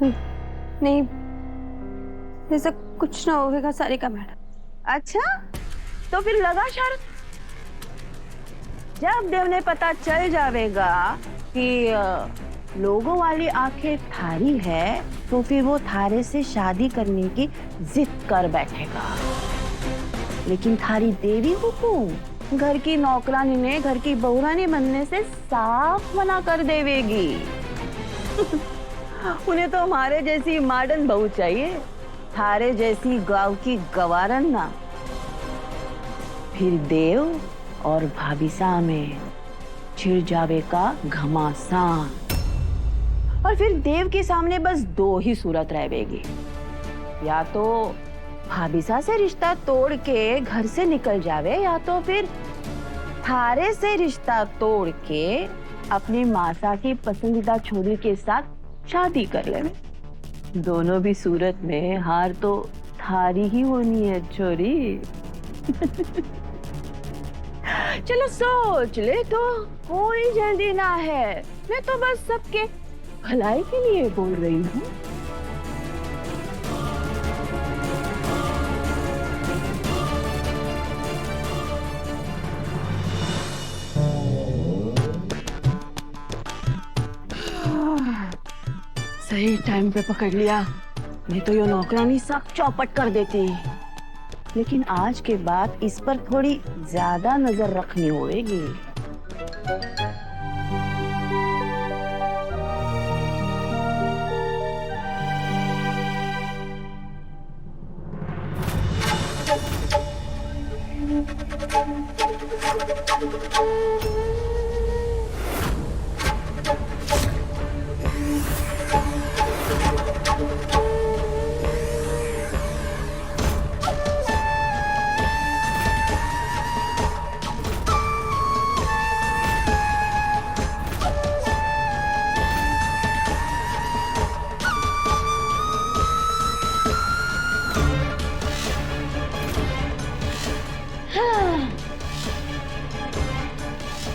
नहीं, ऐसा कुछ ना होगा सारिका मैडम। अच्छा, तो फिर लगा शर्त। जब देव ने पता चल जाएगा कि लोगों वाली आंखें थारी है, तो फिर वो थारे से शादी करने की जिद कर बैठेगा। लेकिन थारी देवी हुकुम घर की नौकरानी ने घर की बहुरानी बनने से साफ मना कर देवेगी। उन्हें तो हमारे जैसी मॉडर्न बहू चाहिए, थारे जैसी गांव की गवारन ना। फिर देव और भाभीसा में छिड़ जावे का घमासान। और फिर देव के सामने बस दो ही सूरत रहेगी, या तो भाभीसा से रिश्ता तोड़ के घर से निकल जावे, या तो फिर थारे से रिश्ता तोड़ के अपनी मासा की पसंदीदा छोरी के साथ शादी कर ले। दोनों भी सूरत में हार तो थारी ही होनी है छोरी। चलो सोच ले, तो कोई जल्दी ना है। मैं तो बस सबके भलाई के लिए बोल रही हूँ। सही टाइम पे पकड़ लिया, नहीं तो ये नौकरानी सब चौपट कर देती। लेकिन आज के बाद इस पर थोड़ी ज्यादा नजर रखनी होगी।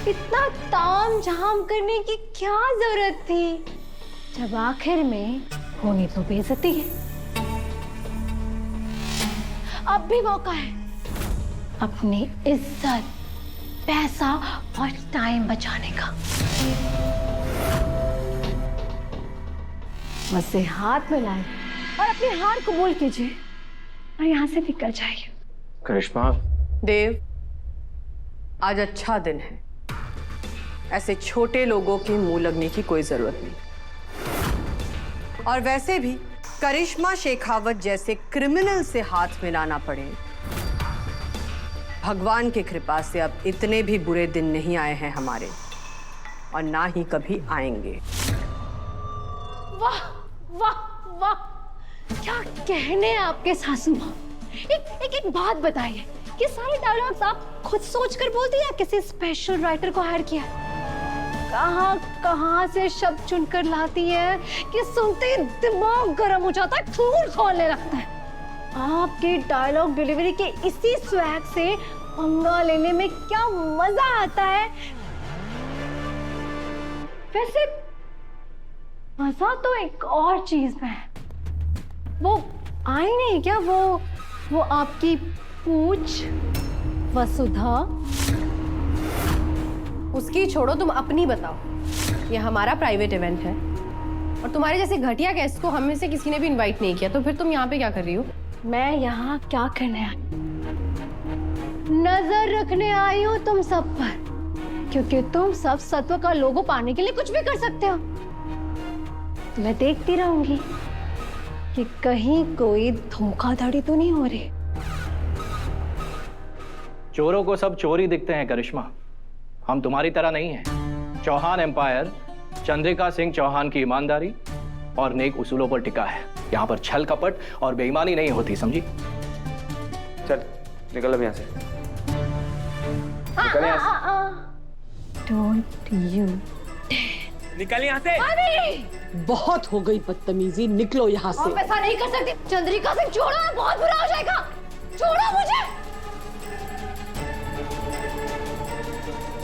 इतना ताम झाम करने की क्या जरूरत थी, जब आखिर में होनी तो बेइज्जती है। अब भी मौका है अपनी इज्जत, पैसा और टाइम बचाने का। मुझसे हाथ मिलाए और अपनी हार कबूल कीजिए और यहाँ से निकल जाइए। करिश्मा। देव, आज अच्छा दिन है, ऐसे छोटे लोगों के मुंह लगने की कोई जरूरत नहीं। और वैसे भी करिश्मा शेखावत जैसे क्रिमिनल से हाथ मिलाना पड़े, भगवान की कृपा से अब इतने भी बुरे दिन नहीं आए हैं हमारे, और ना ही कभी आएंगे। वाह वाह वाह, क्या कहने हैं आपके सासू माँ। एक बात बताइए, कि सारे डायलॉग्स आप खुद सोचकर बोलती हैं या किसी स्पेशल राइटर को हायर किया? कहाँ से शब्द चुनकर लाती है कि सुनते ही दिमाग गर्म हो जाता है, खून खौलने लगता है। आपकी डायलॉग डिलीवरी के इसी स्वैग से पंगा लेने में क्या मजा आता है। वैसे मजा तो एक और चीज में है। वो आई नहीं क्या, वो आपकी पूछ वसुधा? उसकी छोड़ो, तुम अपनी बताओ। ये हमारा प्राइवेट इवेंट है और तुम्हारे जैसे घटिया गेस्ट को हम में से किसी ने भी इनवाइट नहीं किया, तो फिर तुम यहाँ पे क्या कर रही हो? मैं यहाँ क्या करने आई? नजर रखने आई हूँ तुम सब पर, क्योंकि तुम सब सत्व का लोगो पाने के लिए कुछ भी कर सकते हो। मैं देखती रहूंगी कि कहीं कोई धोखाधड़ी तो नहीं हो रही। चोरों को सब चोर ही दिखते हैं करिश्मा, हम तुम्हारी तरह नहीं हैं। चौहान एम्पायर चंद्रिका सिंह चौहान की ईमानदारी और नेक उसूलों पर टिका है। यहाँ पर छल कपट और बेईमानी नहीं होती, समझी? चल निकल अब यहाँ से, निकल यहाँ से। Don't you निकल यहाँ से। बहुत हो गई बदतमीजी, निकलो यहाँ से। आप ऐसा नहीं कर सकती। चंद्रिका सिंह छोड़ो, बहुत बुरा हो जाएगा। छोड़ो मुझे,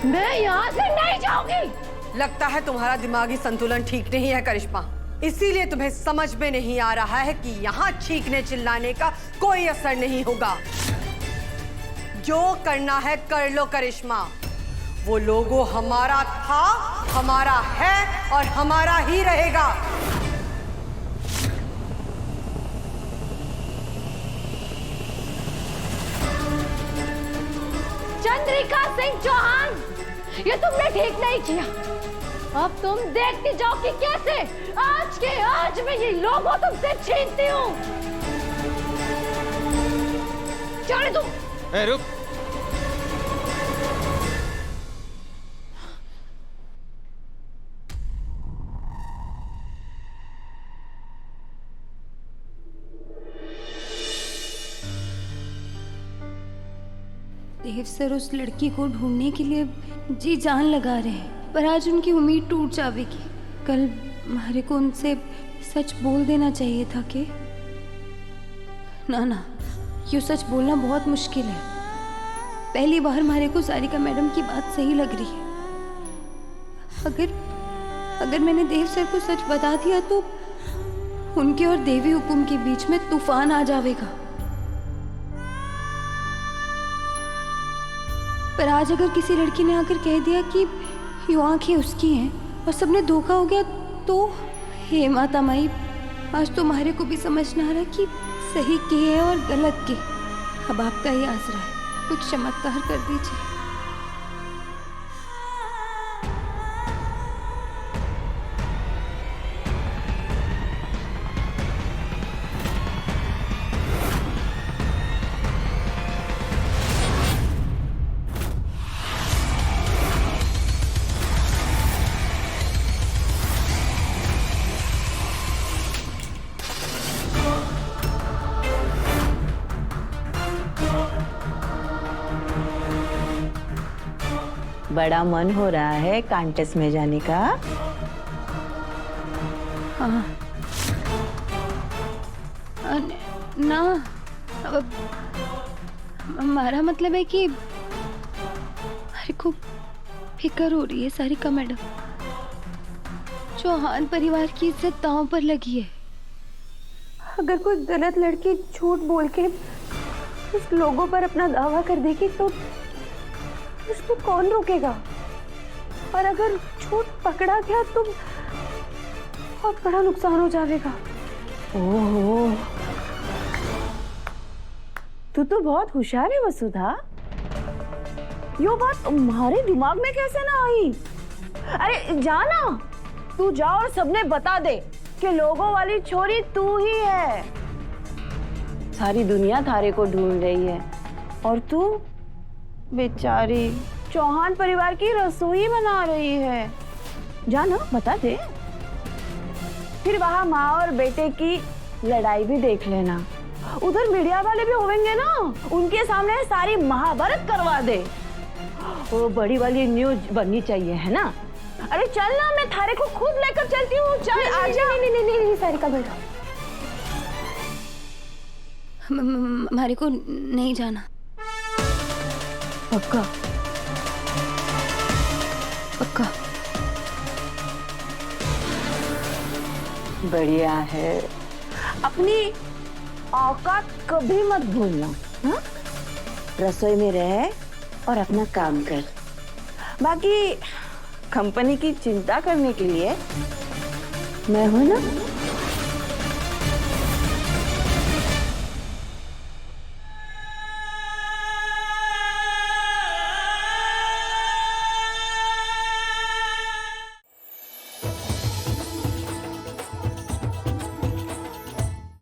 मैं यहाँ से नहीं जाऊंगी। लगता है तुम्हारा दिमागी संतुलन ठीक नहीं है करिश्मा। इसीलिए तुम्हें समझ में नहीं आ रहा है कि यहां चीखने चिल्लाने का कोई असर नहीं होगा। जो करना है कर लो करिश्मा। वो लोगो हमारा था, हमारा है और हमारा ही रहेगा। चंद्रिका सिंह चौहान, ये तुमने ठीक नहीं किया। अब तुम देखती जाओ कि कैसे आज के आज मैं ये लोगों तुमसे छीनती हूँ। चले तुम। ए, रुक। देव सर उस लड़की को ढूंढने के लिए जी जान लगा रहे हैं, पर आज उनकी उम्मीद टूट जाएगी। कल हमारे को उनसे सच बोल देना चाहिए था कि ना, ये सच बोलना बहुत मुश्किल है। पहली बार हमारे को सारिका मैडम की बात सही लग रही है। अगर मैंने देव सर को सच बता दिया तो उनके और देवी हुकुम के बीच में तूफान आ जाएगा। पर आज अगर किसी लड़की ने आकर कह दिया कि ये आंखें उसकी हैं और सबने धोखा हो गया तो हे माता माई, आज तुम्हारे को भी समझ ना आ रहा कि सही के है और गलत के। अब आपका ही आसरा है, कुछ चमत्कार कर दीजिए। बड़ा मन हो रहा है कांटेस में जाने का। हाँ ना, अब हमारा मतलब है कि हमारे को फिक्र हो रही है सारिका मैडम। चौहान परिवार की इज्जत दांव पर लगी है। अगर कोई गलत लड़की झूठ बोल के उस लोगों पर अपना दावा कर देगी तो उसको कौन रोकेगा? और अगर झूठ पकड़ा गया तो बहुत बड़ा नुकसान हो जाएगा। ओहो, तू तो बहुत होशियार है वसुधा। यो बात तुम्हारे दिमाग में कैसे ना आई? अरे जाना, तू जा और सबने बता दे कि लोगों वाली छोरी तू ही है। सारी दुनिया थारे को ढूंढ रही है और तू बेचारी चौहान परिवार की रसोई बना रही है। जाना, बता दे। फिर वहां माँ और बेटे की लड़ाई भी देख लेना। उधर मीडिया वाले भी होंगे ना, उनके सामने सारी महाभारत करवा दे। वो बड़ी वाली न्यूज बननी चाहिए, है ना? अरे चल ना, मैं थारे को खुद लेकर चलती हूँ। चल आजा। नहीं सारिका बेटा, हमारे को नहीं जाना। पक्का? पक्का। बढ़िया है। अपनी औकात कभी मत भूलना। हाँ? रसोई में रह और अपना काम कर। बाकी कंपनी की चिंता करने के लिए मैं हूं ना।